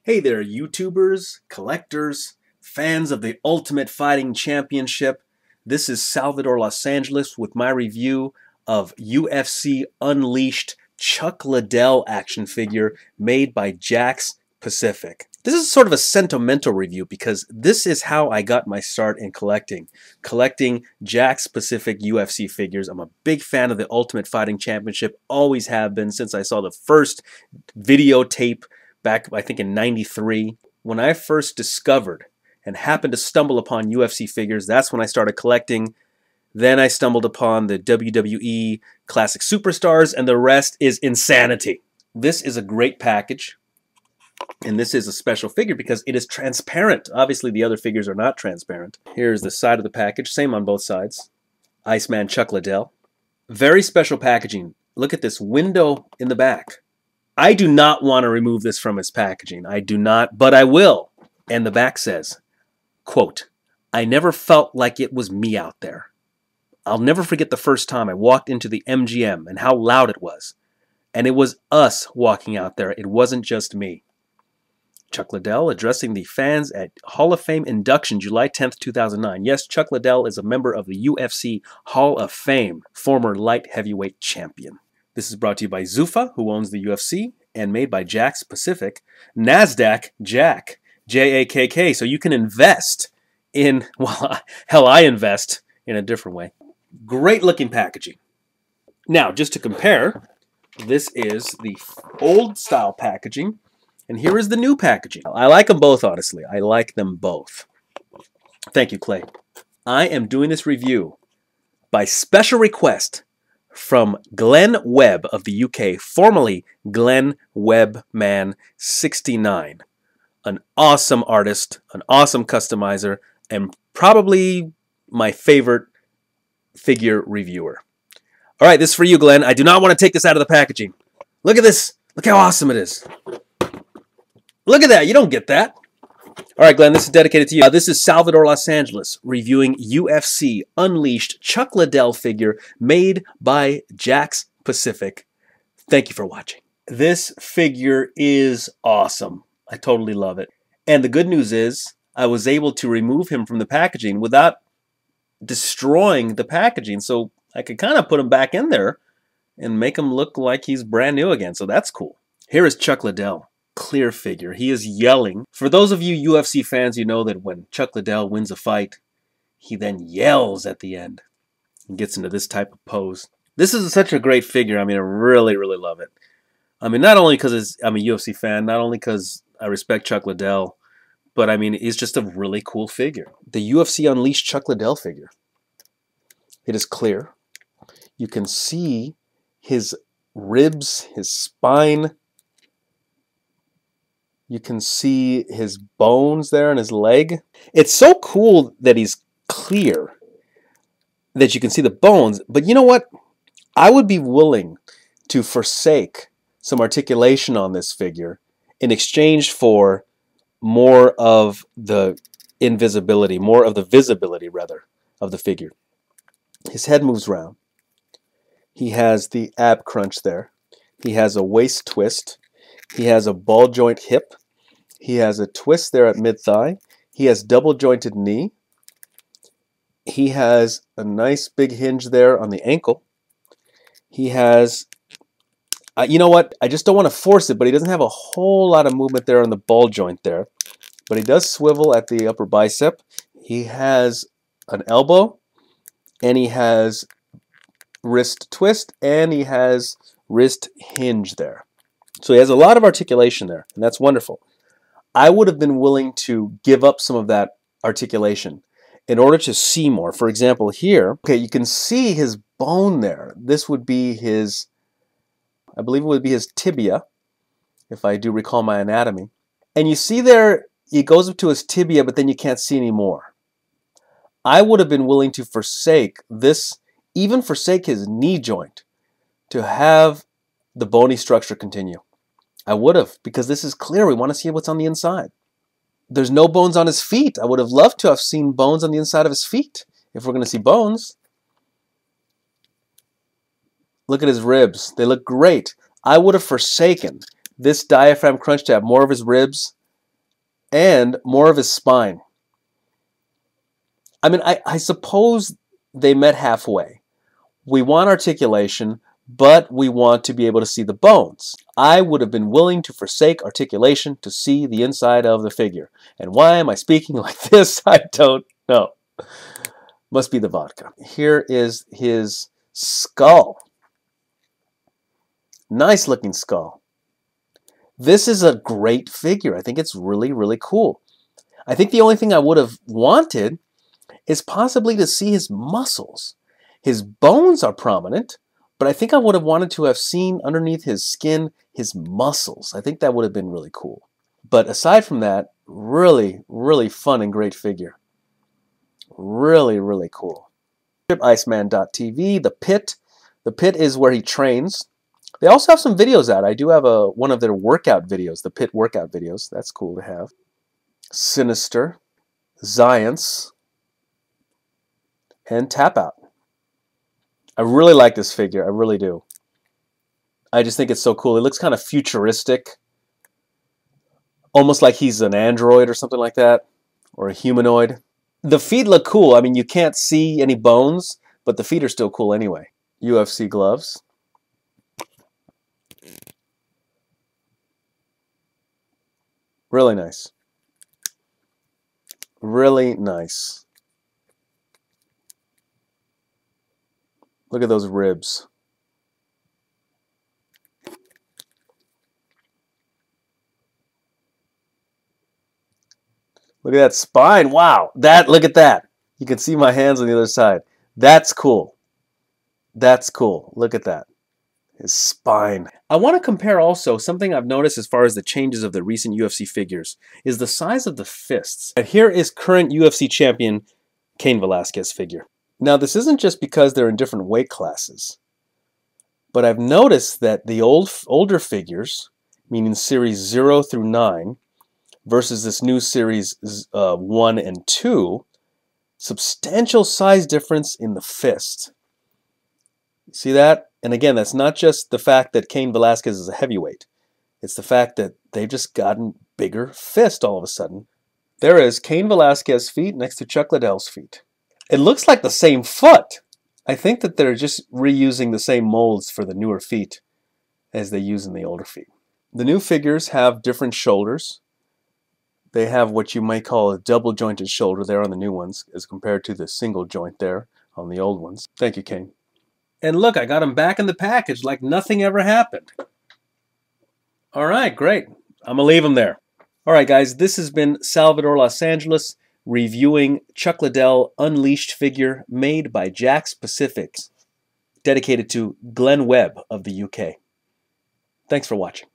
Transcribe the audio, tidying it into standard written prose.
Hey there, YouTubers, collectors, fans of the Ultimate Fighting Championship. This is Salvador Los Angeles with my review of UFC Unleashed Chuck Liddel action figure made by Jakks Pacific. This is sort of a sentimental review because this is how I got my start in collecting Jakks Pacific UFC figures. I'm a big fan of the Ultimate Fighting Championship, always have been since I saw the first videotape back, I think, in '93. When I first discovered and happened to stumble upon UFC figures, that's when I started collecting. Then I stumbled upon the WWE Classic Superstars, and the rest is insanity. This is a great package, and this is a special figure because it is transparent. Obviously, the other figures are not transparent. Here's the side of the package, same on both sides. Iceman Chuck Liddel. Very special packaging. Look at this window in the back. I do not want to remove this from its packaging. I do not, but I will. And the back says, quote, "I never felt like it was me out there. I'll never forget the first time I walked into the MGM and how loud it was. And it was us walking out there. It wasn't just me." Chuck Liddel addressing the fans at Hall of Fame induction July 10th, 2009. Yes, Chuck Liddel is a member of the UFC Hall of Fame, former light heavyweight champion. This is brought to you by Zuffa, who owns the UFC, and made by Jakks Pacific. NASDAQ, Jack, Jakk, so you can invest in, well, hell, I invest in a different way. Great looking packaging. Now, just to compare, this is the old style packaging, and here is the new packaging. I like them both, honestly. I like them both. Thank you, Clay. I am doing this review by special request from Glenn Webb of the UK, formerly Glenn Webman 69. An awesome artist, an awesome customizer, and probably my favorite figure reviewer. All right, this is for you, Glenn. I do not want to take this out of the packaging. Look at this. Look how awesome it is. Look at that. You don't get that. All right, Glenn, this is dedicated to you. This is Salvador Los Angeles reviewing UFC Unleashed Chuck Liddel figure made by Jakks Pacific. Thank you for watching. This figure is awesome. I totally love it. And the good news is I was able to remove him from the packaging without destroying the packaging. So I could kind of put him back in there and make him look like he's brand new again. So that's cool. Here is Chuck Liddel. Clear figure. He is yelling. For those of you UFC fans, you know that when Chuck Liddel wins a fight, he then yells at the end and gets into this type of pose. This is such a great figure. I mean, I really, really love it. I mean, not only because I'm a UFC fan, not only because I respect Chuck Liddel, but I mean, it's just a really cool figure. The UFC Unleashed Chuck Liddel figure. It is clear. You can see his ribs, his spine. You can see his bones there and his leg. It's so cool that he's clear, that you can see the bones. But you know what? I would be willing to forsake some articulation on this figure in exchange for more of the invisibility, more of the visibility, rather, of the figure. His head moves around. He has the ab crunch there. He has a waist twist. He has a ball joint hip. He has a twist there at mid-thigh. He has double jointed knee. He has a nice big hinge there on the ankle. He has, you know what? I just don't want to force it, but he doesn't have a whole lot of movement there on the ball joint there. But he does swivel at the upper bicep. He has an elbow, and he has wrist twist, and he has wrist hinge there. So he has a lot of articulation there, and that's wonderful. I would have been willing to give up some of that articulation in order to see more. For example, here, okay, you can see his bone there. This would be his, I believe it would be his tibia, if I do recall my anatomy. And you see there, he goes up to his tibia, but then you can't see any more. I would have been willing to forsake this, even forsake his knee joint, to have the bony structure continue. I would have, because this is clear. We want to see what's on the inside. There's no bones on his feet. I would have loved to have seen bones on the inside of his feet, if we're going to see bones. Look at his ribs. They look great. I would have forsaken this diaphragm crunch to have more of his ribs and more of his spine. I mean, I suppose they met halfway. We want articulation, but we want to be able to see the bones. I would have been willing to forsake articulation to see the inside of the figure. And why am I speaking like this? I don't know. Must be the vodka. Here is his skull. Nice looking skull. This is a great figure. I think it's really, really cool. I think the only thing I would have wanted is possibly to see his muscles. His bones are prominent, but I think I would have wanted to have seen underneath his skin his muscles. I think that would have been really cool. But aside from that, really, really fun and great figure. Really, really cool. Iceman.tv, The Pit. The Pit is where he trains. They also have some videos out. I do have one of their workout videos, the Pit workout videos. That's cool to have. Sinister, Zions, and Tap Out. I really like this figure. I really do. I just think it's so cool. It looks kind of futuristic. Almost like he's an android or something like that. Or a humanoid. The feet look cool. I mean, you can't see any bones, but the feet are still cool anyway. UFC gloves. Really nice. Really nice. Look at those ribs. Look at that spine. Wow. Look at that. You can see my hands on the other side. That's cool. That's cool. Look at that. His spine. I want to compare also something I've noticed as far as the changes of the recent UFC figures is the size of the fists. And here is current UFC champion Cain Velasquez figure. Now this isn't just because they're in different weight classes, but I've noticed that the older figures, meaning series 0 through 9, versus this new series 1 and 2, substantial size difference in the fist. See that? And again, that's not just the fact that Cain Velasquez is a heavyweight. It's the fact that they've just gotten bigger fist all of a sudden. There is Cain Velasquez's feet next to Chuck Liddel's feet. It looks like the same foot. I think that they're just reusing the same molds for the newer feet as they use in the older feet. The new figures have different shoulders. They have what you might call a double jointed shoulder there on the new ones as compared to the single joint there on the old ones. Thank you, Cain. And look, I got them back in the package like nothing ever happened. All right, great. I'm going to leave them there. All right, guys, this has been Salvador Los Angeles reviewing Chuck Liddell Unleashed figure made by Jakks Pacific, dedicated to Glenn Webb of the UK. Thanks for watching.